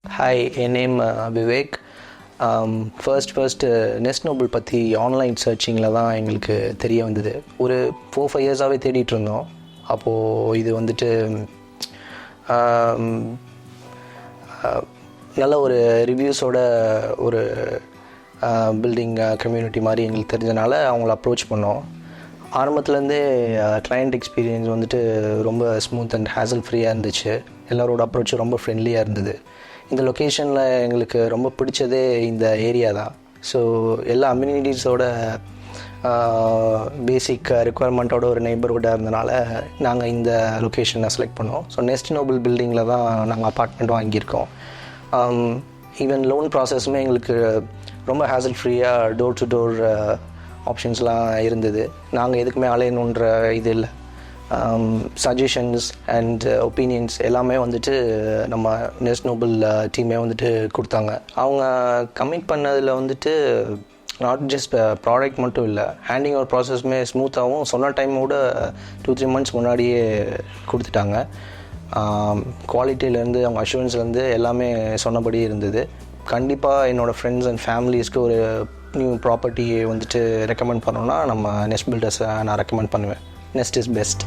Hi, என் name Vivek. First நெஸ்ட் நோபல் பற்றி ஆன்லைன் சர்ச்சிங்கில் தான் எங்களுக்கு தெரிய வந்தது. ஒரு 4-5 இயர்ஸாகவே தேடிட்டு இருந்தோம். அப்போது இது வந்துட்டு நல்ல ஒரு ரிவ்யூஸோட ஒரு பில்டிங் கம்யூனிட்டி மாதிரி எங்களுக்கு தெரிஞ்சனால அவங்கள அப்ரோச் பண்ணோம். ஆரம்பத்துலேருந்தே கிளையண்ட் எக்ஸ்பீரியன்ஸ் வந்துட்டு ரொம்ப ஸ்மூத் அண்ட் ஹேசல் ஃப்ரீயாக இருந்துச்சு. எல்லோரோட அப்ரோச்சும் ரொம்ப ஃப்ரெண்ட்லியாக இருந்தது. இந்த லொக்கேஷனில் எங்களுக்கு ரொம்ப பிடிச்சதே இந்த ஏரியா தான். ஸோ எல்லா அம்யூனிட்டிஸோட பேசிக் ரெக்குவயர்மெண்ட்டோட ஒரு நெய்பர்ஹுட்டாக இருந்தனால நாங்கள் இந்த லொக்கேஷனை செலக்ட் பண்ணோம். ஸோ நெஸ்ட் நோபல் பில்டிங்கில் தான் நாங்கள் அப்பார்ட்மெண்ட் வாங்கியிருக்கோம். ஈவன் லோன் ப்ராசஸுமே எங்களுக்கு ரொம்ப ஹேசல் ஃப்ரீயாக டோர் டு டோர் ஆப்ஷன்ஸ்லாம் இருந்தது. நாங்கள் எதுக்குமே அலையணுன்ற இது இல்லை. சஜஷன்ஸ் அண்ட் ஒப்பீனியன்ஸ் எல்லாமே வந்துட்டு நம்ம நெஸ்ட் நோபல் டீமே வந்துட்டு கொடுத்தாங்க. அவங்க கமிட் பண்ணதில் வந்துட்டு நாட் ஜஸ்ட் ப்ராடக்ட் மட்டும் இல்லை, ஹேண்டிங் ஓவர் ப்ராசஸுமே ஸ்மூத்தாகவும் சொன்ன டைமோட 2-3 months முன்னாடியே கொடுத்துட்டாங்க. குவாலிட்டியிலேருந்து அவங்க அஷூரன்ஸ்லேருந்து எல்லாமே சொன்னபடி இருந்தது. கண்டிப்பாக என்னோடய ஃப்ரெண்ட்ஸ் அண்ட் ஃபேமிலிஸ்க்கு ஒரு நியூ ப்ராப்பர்ட்டியை வந்துட்டு ரெக்கமெண்ட் பண்ணோன்னா நம்ம நெஸ்ட் பில்டர்ஸை நான் ரெக்கமெண்ட் பண்ணுவேன். Nest is best.